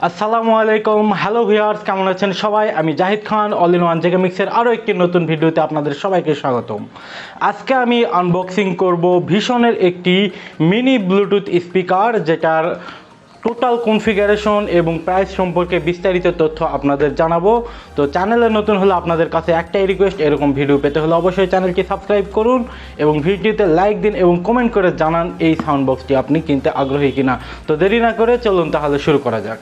আসসালামু আলাইকুম, hello viewers, কেমন আছেন সবাই? আমি জাহিদ খান, অল ইন ওয়ান জেকে মিক্সের আরও একটি নতুন ভিডিওতে আপনাদের সবাইকে স্বাগতম। আজকে আমি আনবক্সিং করব ভিশনের একটি মিনি ব্লুটুথ স্পিকার, যেটার টোটাল কনফিগারেশন এবং প্রাইস সম্পর্কে বিস্তারিত তথ্য আপনাদের জানাবো। তো চ্যানেলে নতুন হলে আপনাদের কাছে একটাই রিকোয়েস্ট, এরকম ভিডিও পেতে হলে অবশ্যই চ্যানেলটি সাবস্ক্রাইব করুন এবং ভিডিওতে লাইক দিন এবং কমেন্ট করে জানান এই সাউন্ড বক্সটি আপনি কিনতে আগ্রহী কিনা। তো দেরি না করে চলুন তাহলে শুরু করা যাক।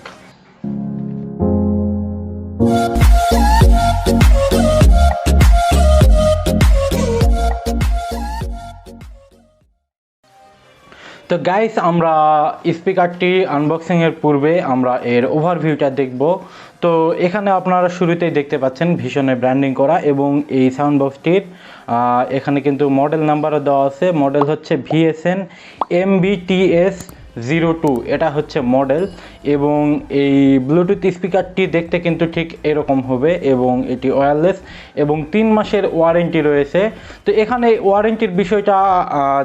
তো গাইস, আমরা স্পিকারটি আনবক্সিংয়ের পূর্বে আমরা এর ওভারভিউটা দেখব। তো এখানে আপনারা শুরুতেই দেখতে পাচ্ছেন ভিশনের ব্র্যান্ডিং করা এবং এই সাউন্ড বক্সটির এখানে কিন্তু মডেল নাম্বারও দেওয়া আছে। মডেল হচ্ছে VSN-MBTS-02, এটা হচ্ছে মডেল। এবং এই ব্লুটুথ স্পিকারটি দেখতে কিন্তু ঠিক এরকম হবে এবং এটি ওয়্যারলেস এবং 3 মাসের ওয়ারেন্টি রয়েছে। তো এখানে ওয়ারেন্টির বিষয়টা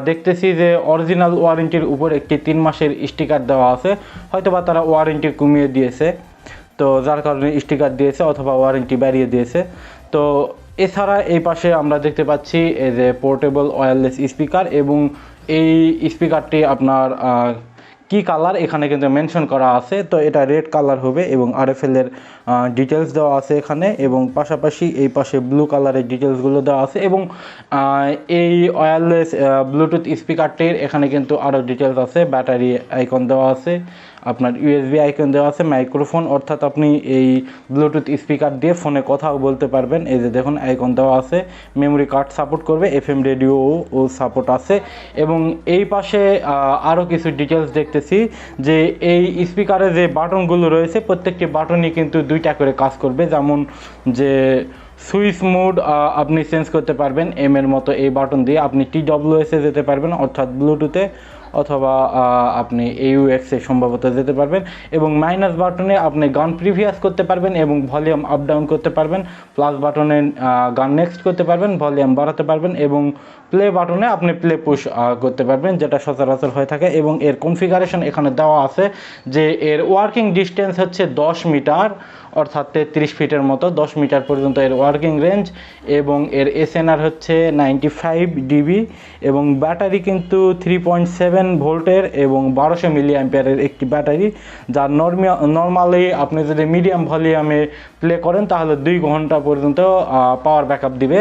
দেখতেছি যে অরিজিনাল ওয়ারেন্টির উপর একটি 3 মাসের স্টিকার দেওয়া আছে, হয়তোবা তারা ওয়ারেন্টি কমিয়ে দিয়েছে, তো যার কারণে স্টিকার দিয়েছে অথবা ওয়ারেন্টি বাড়িয়ে দিয়েছে। তো এছাড়া এই পাশে আমরা দেখতে পাচ্ছি এই যে পোর্টেবল ওয়্যারলেস স্পিকার, এবং এই স্পিকারটি আপনার কি কালার এখানে কিন্তু মেনশন করা আছে। তো এটা রেড কালার হবে এবং RFL এর ডিটেলস দেওয়া আছে এখানে, এবং পাশাপাশি এই পাশে ব্লু কালারের ডিটেলসগুলো দেওয়া আছে। এবং এই ওয়্যারলেস ব্লুটুথ স্পিকারটির এখানে কিন্তু আরও ডিটেলস আছে। ব্যাটারি আইকন দেওয়া আছে, আপনার USB আইকন দেওয়া আছে, মাইক্রোফোন, অর্থাৎ আপনি এই ব্লুটুথ স্পিকার দিয়ে ফোনে কথাও বলতে পারবেন। এই যে দেখুন আইকন দেওয়া আছে। মেমোরি কার্ড সাপোর্ট করবে, FM রেডিও ও সাপোর্ট আছে। এবং এই পাশে আরও কিছু ডিটেলস দেখতেছি যে এই স্পিকারে যে বাটনগুলো রয়েছে প্রত্যেকটি বাটনই কিন্তু 2টা করে কাজ করবে। যেমন যে সুইচ মোড আপনি চেঞ্জ করতে পারবেন M এর মতো, এই বাটন দিয়ে আপনি TWS এ যেতে পারবেন অর্থাৎ ব্লুটুথে, অথবা আপনি AUX এ সম্ভবত যেতে পারবেন। এবং মাইনাস বাটনে আপনি গান প্রিভিয়াস করতে পারবেন এবং ভলিউম আপ ডাউন করতে পারবেন। প্লাস বাটনে গান নেক্সট করতে পারবেন, ভলিউম বাড়াতে পারবেন। এবং প্লে বাটনে আপনি প্লে পুশ করতে পারবেন, যেটা সচরাচর হয়ে থাকে। এবং এর কনফিগারেশন এখানে দেওয়া আছে যে এর ওয়ার্কিং ডিস্টেন্স হচ্ছে 10 মিটার, অর্থাৎ 33 ফিটের মতো, 10 মিটার পর্যন্ত এর ওয়ার্কিং রেঞ্জ। এবং এর SNR হচ্ছে 95 dB, এবং ব্যাটারি কিন্তু 3.7 ভোল্টের এবং 1200 মিলি অ্যাম্পিয়ারের একটি ব্যাটারি, যার নর্মালি আপনি যদি মিডিয়াম ভলিউমে প্লে করেন তাহলে 2 ঘন্টা পর্যন্ত পাওয়ার ব্যাকআপ দিবে।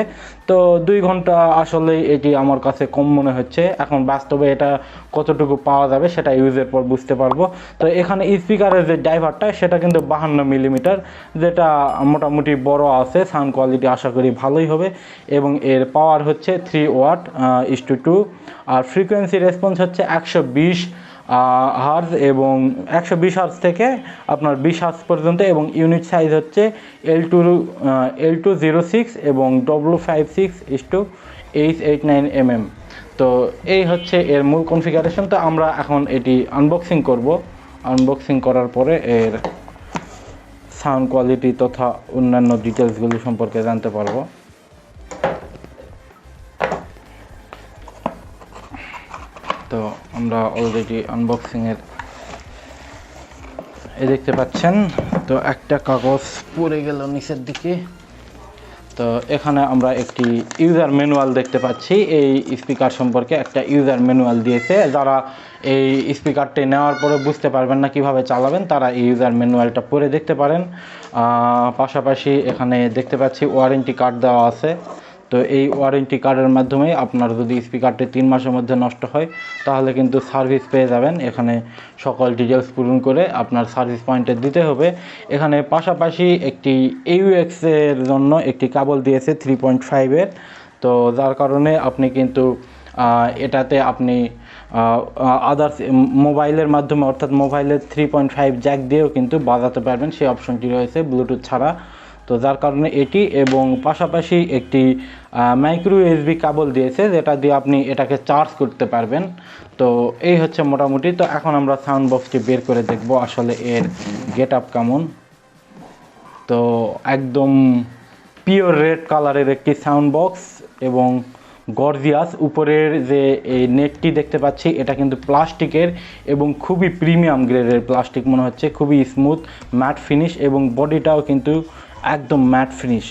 তো 2 ঘন্টা আসলে এটি আমার কাছে কম মনে হচ্ছে। এখন বাস্তবে এটা কতটুকু পাওয়া যাবে সেটা ইউজের পর বুঝতে পারবো। তো এখানে স্পিকারের যে ড্রাইভারটা সেটা কিন্তু 52 মিলিমিটার, যেটা মোটামুটি বড় আছে। সাউন্ড কোয়ালিটি আশা করি ভালোই হবে। এবং এর পাওয়ার হচ্ছে 3 ওয়াট /2, আর ফ্রিকোয়েন্সি রেসপন্স হচ্ছে 120 হার্জ, এবং 120 হার্জ থেকে আপনার 20 হার্জ পর্যন্ত। এবং ইউনিট সাইজ হচ্ছে L206 এবং W56:H89mm। তো এই হচ্ছে এর মূল কনফিগারেশন। তো আমরা এখন এটি আনবক্সিং করব। আনবক্সিং করার পরে এর সাউন্ড কোয়ালিটি তথা অন্যান্য ডিটেলসগুলি সম্পর্কে জানতে পারবো। তো আমরা অলরেডি আনবক্সিংয়ের দেখতে পাচ্ছেন। তো একটা কাগজ পড়ে গেল নিচের দিকে। তো এখানে আমরা একটি ইউজার ম্যানুয়াল দেখতে পাচ্ছি। এই স্পিকার সম্পর্কে একটা ইউজার ম্যানুয়াল দিয়েছে। যারা এই স্পিকারটি নেওয়ার পরে বুঝতে পারবেন না কিভাবে চালাবেন, তারা এই ইউজার ম্যানুয়ালটা পড়ে দেখতে পারেন। পাশাপাশি এখানে দেখতে পাচ্ছি ওয়ারেন্টি কার্ড দেওয়া আছে। তো এই ওয়ারেন্টি কার্ডের মাধ্যমে আপনার যদি স্পিকারটি 3 মাসের মধ্যে নষ্ট হয় তাহলে কিন্তু সার্ভিস পেয়ে যাবেন। এখানে সকল ডিটেলস পূরণ করে আপনার সার্ভিস পয়েন্টে দিতে হবে। এখানে পাশাপাশি একটি AUX এর জন্য একটি কেবল দিয়েছে 3.5 এর। তো যার কারণে আপনি কিন্তু এটাতে আপনি আদার্স মোবাইলের মাধ্যমে, অর্থাৎ মোবাইলের 3.5 জ্যাক দিয়েও কিন্তু বাজাতে পারবেন, সেই অপশনটি রয়েছে ব্লুটুথ ছাড়া। তো যার কারণে এটি, এবং পাশাপাশি একটি মাইক্রো USB কেবল দিয়েছে, যেটা দিয়ে আপনি এটাকে চার্জ করতে পারবেন। তো এই হচ্ছে মোটামুটি। তো এখন আমরা সাউন্ড বক্সটি বের করে দেখব আসলে এর গেট আপ কেমন। তো একদম পিওর রেড কালারের একটি সাউন্ড বক্স, এবং গর্জিয়াস। উপরের যে এই নেটটি দেখতে পাচ্ছি এটা কিন্তু প্লাস্টিকের এবং খুবই প্রিমিয়াম গ্রেডের প্লাস্টিক মনে হচ্ছে, খুবই স্মুথ ম্যাট ফিনিশ এবং বডিটাও কিন্তু একদম ম্যাট ফিনিশ,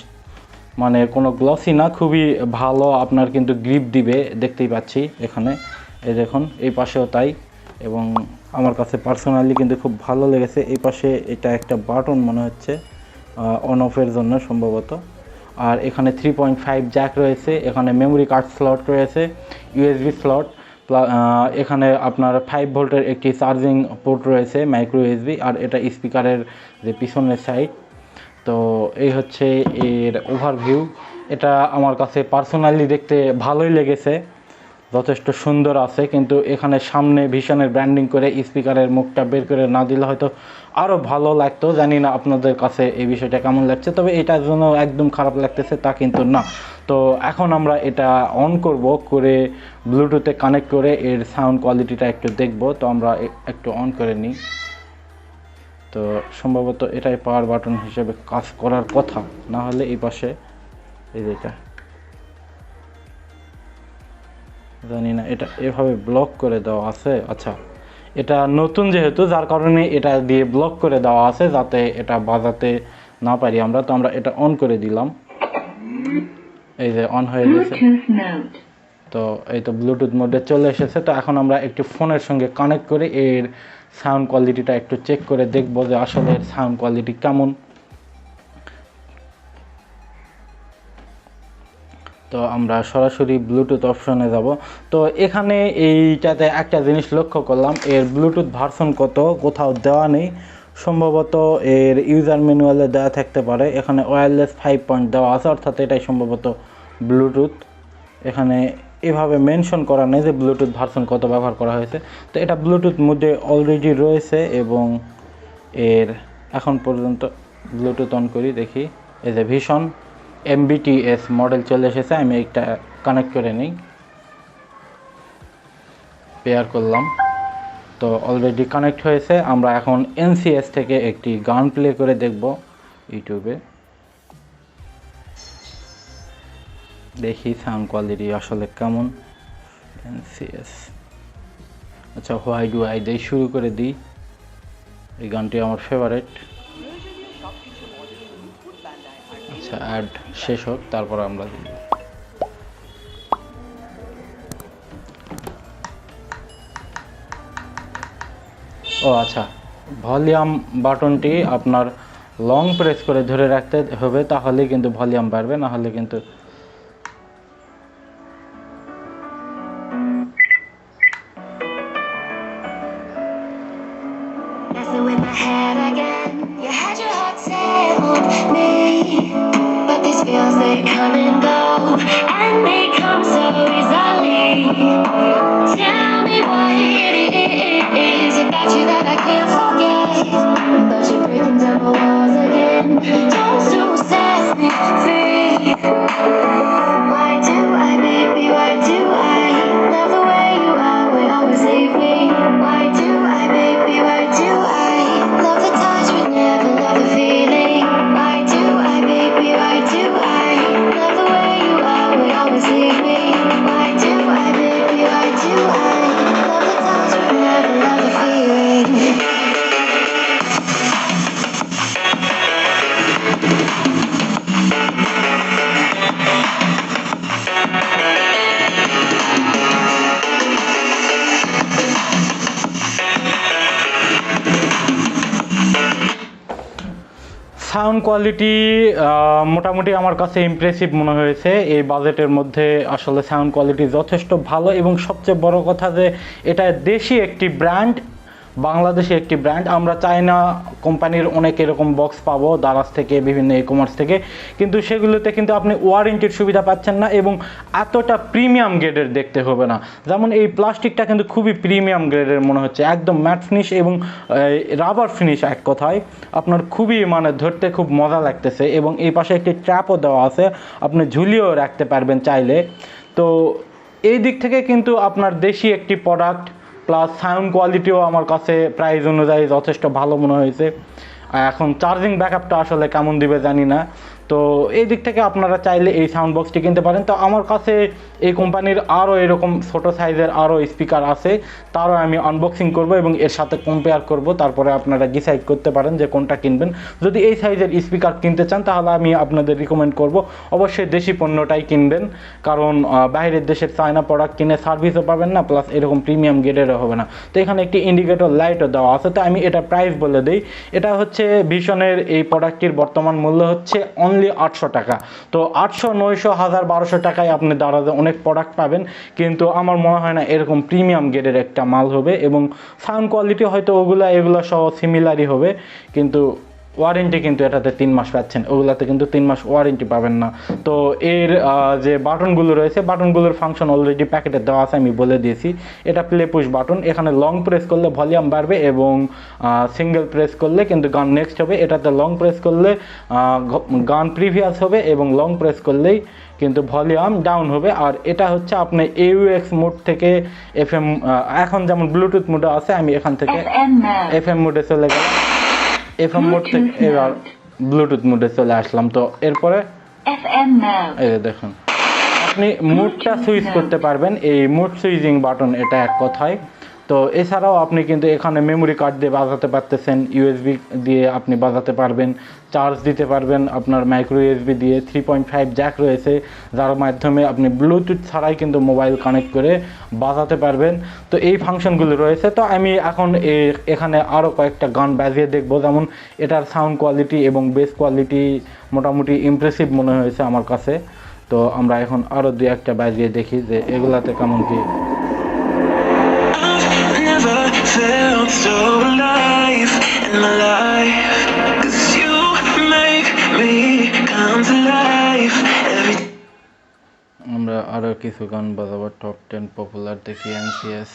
মানে কোনো গ্লসি না, খুবই ভালো আপনার কিন্তু গ্রিপ দিবে দেখতেই পাচ্ছি এখানে। এই দেখুন এই পাশেও তাই, এবং আমার কাছে পার্সোনালি কিন্তু খুব ভালো লেগেছে। এই পাশে এটা একটা বাটন মনে হচ্ছে অন অফের জন্য সম্ভবত। আর এখানে 3.5 জ্যাক রয়েছে, এখানে মেমোরি কার্ড স্লট রয়েছে, ইউএসবি স্লট, এখানে আপনার 5 ভোল্টের একটি চার্জিং পোর্ট রয়েছে মাইক্রো ইউএসবি, আর এটা স্পিকারের যে পিছনের সাইড। তো এই হচ্ছে এর ওভারভিউ। এটা আমার কাছে পার্সোনালি দেখতে ভালোই লেগেছে, যথেষ্ট সুন্দর আছে, কিন্তু এখানে সামনে ভিশনের ব্র্যান্ডিং করে স্পিকারের মুখটা বের করে না দিলে হয়তো আরও ভালো লাগতো। জানি না আপনাদের কাছে এই বিষয়টা কেমন লাগছে, তবে এটার জন্য একদম খারাপ লাগতেছে তা কিন্তু না। তো এখন আমরা এটা অন করব, করে ব্লুটুথে কানেক্ট করে এর সাউন্ড কোয়ালিটিটা একটু দেখব। তো আমরা একটু অন করে নিই। তো সম্ভবত এটাই পাওয়ার বাটন হিসেবে কাজ করার কথা, না হলে এই পাশে এই যেটা জানি না এটা এভাবে ব্লক করে দেওয়া আছে। আচ্ছা, এটা নতুন যেহেতু, যার কারণে এটা দিয়ে ব্লক করে দেওয়া আছে যাতে এটা বাজাতে না পারি আমরা। তো আমরা এটা অন করে দিলাম, এই যে অন হয়ে গেছে। তো এই তো ব্লুটুথ মোডে চলে এসেছে। তো এখন আমরা একটি ফোনের সঙ্গে কানেক্ট করে এর সাউন্ড কোয়ালিটিটা একটু চেক করে দেখব যে আসলে এর সাউন্ড কোয়ালিটি কেমন। তো আমরা সরাসরি ব্লুটুথ অপশনে যাব। তো এখানে এইটাতে একটা জিনিস লক্ষ্য করলাম, এর ব্লুটুথ ভার্সন কত কোথাও দেওয়া নেই, সম্ভবত এর ইউজার ম্যানুয়ালে দেওয়া থাকতে পারে। এখানে ওয়্যারলেস 5 পয়েন্ট দেওয়া আছে, অর্থাৎ এটাই সম্ভবত ব্লুটুথ। এখানে এভাবে মেনশন করা নেই যে ব্লুটুথ ভার্সন কত ব্যবহার করা হয়েছে। তো এটা ব্লুটুথ মোডে অলরেডি রয়েছে, এবং এর এখন পর্যন্ত ব্লুটুথ অন করি দেখি, এই যে VSN-MBTS মডেল চলে এসেছে। আমি একটা কানেক্ট করে নিই, পেয়ার করলাম। তো অলরেডি কানেক্ট হয়েছে। আমরা এখন NCS থেকে একটি গান প্লে করে দেখব ইউটিউবে, দেখি সাউন্ড কোয়ালিটি আসলে কেমন। NCS, আচ্ছা হোয়াই ডু আই দিয়ে শুরু করে দিই। এই গানটি আমার ফেভারিট। আচ্ছা অ্যাড শেষ হোক, তারপর আমরা দিই। ও আচ্ছা, ভলিউম বাটনটি আপনার লং প্রেস করে ধরে রাখতে হবে, তাহলে কিন্তু ভলিউম বাড়বে, না হলে কিন্তু সাউন্ড কোয়ালিটি মোটামুটি আমার কাছে ইমপ্রেসিভ মনে হয়েছে। এই বাজেটের মধ্যে আসলে সাউন্ড কোয়ালিটি যথেষ্ট ভালো, এবং সবচেয়ে বড় কথা যে এটা দেশি একটি ব্র্যান্ড, বাংলাদেশি একটি ব্র্যান্ড। আমরা চাইনা কোম্পানির অনেক এরকম বক্স পাবো দারাজ থেকে, বিভিন্ন ই-কমার্স থেকে, কিন্তু সেগুলোতে কিন্তু আপনি ওয়ারেন্টির সুবিধা পাচ্ছেন না, এবং এতটা প্রিমিয়াম গ্রেডের দেখতে হবে না। যেমন এই প্লাস্টিকটা কিন্তু খুবই প্রিমিয়াম গ্রেডের মনে হচ্ছে, একদম ম্যাট ফিনিশ এবং রাবার ফিনিশ, এক কথায় আপনার খুবই মানে ধরতে খুব মজা লাগতেছে। এবং এই পাশে একটি ট্র্যাপও দেওয়া আছে, আপনি ঝুলিয়েও রাখতে পারবেন চাইলে। তো এই দিক থেকে কিন্তু আপনার দেশি একটি প্রোডাক্ট, প্লাস সাউন্ড কোয়ালিটিও আমার কাছে প্রাইস অনুযায়ী যথেষ্ট ভালো মনে হয়েছে। এখন চার্জিং ব্যাকআপটা আসলে কেমন দিবে জানি না, তো এই দিক থেকে আপনারা চাইলে এই সাউন্ড বক্সটি কিনতে পারেন। তো আমার কাছে এই কোম্পানির আরও এরকম ছোটো সাইজের আরও স্পিকার আছে, তারও আমি আনবক্সিং করব এবং এর সাথে কম্পেয়ার করব, তারপরে আপনারা ডিসাইড করতে পারেন যে কোনটা কিনবেন। যদি এই সাইজের স্পিকার কিনতে চান তাহলে আমি আপনাদের রিকমেন্ড করব অবশ্যই দেশি পণ্যটাই কিনবেন, কারণ বাইরের দেশের চায়না প্রোডাক্ট কিনে সার্ভিসও পাবেন না, প্লাস এরকম প্রিমিয়াম গ্রেডেরও হবে না। তো এখানে একটি ইন্ডিকেটর লাইটও দেওয়া আছে। তো আমি এটা প্রাইস বলে দিই, এটা হচ্ছে ভিশনের এই প্রোডাক্টটির বর্তমান মূল্য হচ্ছে অনলি 800 টাকা। তো 800, 900, 1000, 1200 টাকায় আপনি দারাজে অনেক প্রোডাক্ট পাবেন, কিন্তু আমার মনে হয় না এরকম প্রিমিয়াম গ্রেডের একটা মাল হবে, এবং সাউন্ড কোয়ালিটি হয়তো এগুলো সহ সিমিলারই হবে, কিন্তু ওয়ারেন্টি কিন্তু এটাতে 3 মাস পাচ্ছেন, ওগুলাতে কিন্তু 3 মাস ওয়ারেন্টি পাবেন না। তো এর যে বাটনগুলো রয়েছে, বাটনগুলোর ফাংশন অলরেডি প্যাকেটে দেওয়া আছে, আমি বলে দিয়েছি। এটা প্লে পুশ বাটন, এখানে লং প্রেস করলে ভলিউম বাড়বে এবং সিঙ্গেল প্রেস করলে কিন্তু গান নেক্সট হবে। এটাতে লং প্রেস করলে গান প্রিভিয়াস হবে এবং লং প্রেস করলেই কিন্তু ভলিউম ডাউন হবে। আর এটা হচ্ছে আপনি AUX মোড থেকে FM, এখন যেমন ব্লুটুথ মোডে আছে, আমি এখান থেকে FM মোডে চলে গেলাম, FM মোড থেকে এবার ব্লুটুথ মোডে চলে আসলাম। তো এরপরে এই দেখুন আপনি মোডটা সুইচ করতে পারবেন, এই মোড সুইচিং বাটন এটা এক কথায়। তো এছাড়াও আপনি কিন্তু এখানে মেমোরি কার্ড দিয়ে বাজাতে পারতেছেন, USB দিয়ে আপনি বাজাতে পারবেন, চার্জ দিতে পারবেন আপনার মাইক্রো USB দিয়ে, 3.5 জ্যাক রয়েছে যার মাধ্যমে আপনি ব্লুটুথ ছাড়াই কিন্তু মোবাইল কানেক্ট করে বাজাতে পারবেন। তো এই ফাংশনগুলো রয়েছে। তো আমি এখন এখানে আরও কয়েকটা গান বাজিয়ে দেখব, যেমন এটার সাউন্ড কোয়ালিটি এবং বেস কোয়ালিটি মোটামুটি ইমপ্রেসিভ মনে হয়েছে আমার কাছে। তো আমরা এখন আরও 2-1টা বাজিয়ে দেখি যে এগুলাতে কেমন কি। Felt so alive in my life, 'cause you make me come to life every. আমরা আরো কিছু গান বাজাবো, টপ 10 পপুলার দেখি NCS।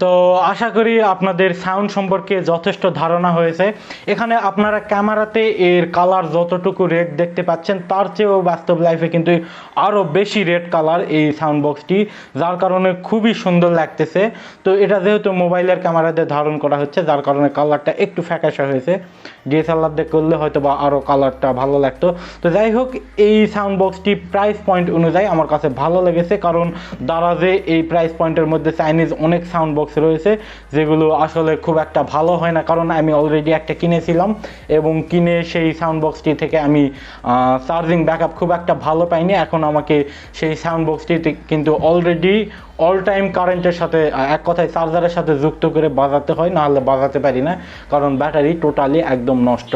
তো আশা করি আপনাদের সাউন্ড সম্পর্কে যথেষ্ট ধারণা হয়েছে। এখানে আপনারা ক্যামেরাতে এর কালার যতটুকু রেড দেখতে পাচ্ছেন তার চেয়েও বাস্তব লাইফে কিন্তু আরও বেশি রেড কালার এই সাউন্ড বক্সটি, যার কারণে খুবই সুন্দর লাগতেছে। তো এটা যেহেতু মোবাইলের ক্যামেরাতে ধারণ করা হচ্ছে যার কারণে কালারটা একটু ফ্যাকাশে হয়েছে, DSLR দিয়ে করলে হয়তো বা আরও কালারটা ভালো লাগতো। তো যাই হোক, এই সাউন্ড বক্সটি প্রাইস পয়েন্ট অনুযায়ী আমার কাছে ভালো লেগেছে, কারণ দারাজে এই প্রাইস পয়েন্টের মধ্যে চাইনিজ অনেক সাউন্ড বক্স রয়েছে যেগুলো আসলে খুব একটা ভালো হয় না, কারণ আমি অলরেডি একটা কিনেছিলাম এবং কিনে সেই সাউন্ড বক্সটি থেকে আমি চার্জিং ব্যাকআপ খুব একটা ভালো পাইনি। এখন আমাকে সেই সাউন্ড বক্সটি কিন্তু অলরেডি অল টাইম কারেন্টের সাথে, এক কথায় চার্জারের সাথে যুক্ত করে বাজাতে হয়, নাহলে বাজাতে পারি না, কারণ ব্যাটারি টোটালি একদম নষ্ট।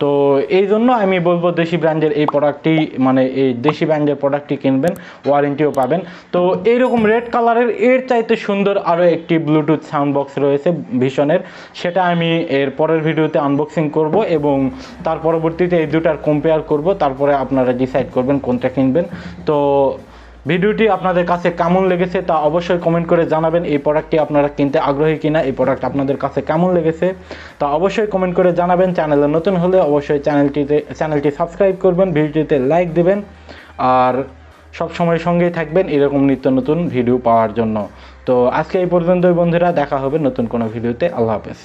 তো এই জন্য আমি বলবো দেশি ব্র্যান্ডের এই প্রোডাক্টটি, মানে এই দেশি ব্র্যান্ডের প্রোডাক্টটি কিনবেন, ওয়ারেন্টিও পাবেন। তো এইরকম রেড কালারের এর চাইতে সুন্দর আরও একটি ব্লুটুথ সাউন্ড বক্স রয়েছে ভিশনের, সেটা আমি এর পরের ভিডিওতে আনবক্সিং করব এবং তার পরবর্তীতে এই দুটার কম্পেয়ার করব, তারপরে আপনারা ডিসাইড করবেন কোনটা কিনবেন। তো ভিডিওটি আপনাদের কাছে কেমন লেগেছে তা অবশ্যই কমেন্ট করে জানাবেন। এই প্রোডাক্টটি আপনারা কিনতে আগ্রহী কিনা, এই প্রোডাক্ট আপনাদের কাছে কেমন লেগেছে তা অবশ্যই কমেন্ট করে জানাবেন। চ্যানেলে নতুন হলে অবশ্যই চ্যানেলটি সাবস্ক্রাইব করবেন, ভিডিওটিতে লাইক দেবেন, আর সব সময় সঙ্গেই থাকবেন এরকম নিত্য নতুন ভিডিও পাওয়ার জন্য। তো আজকে এই পর্যন্তই বন্ধুরা, দেখা হবে নতুন কোনো ভিডিওতে। আল্লাহ হাফেজ।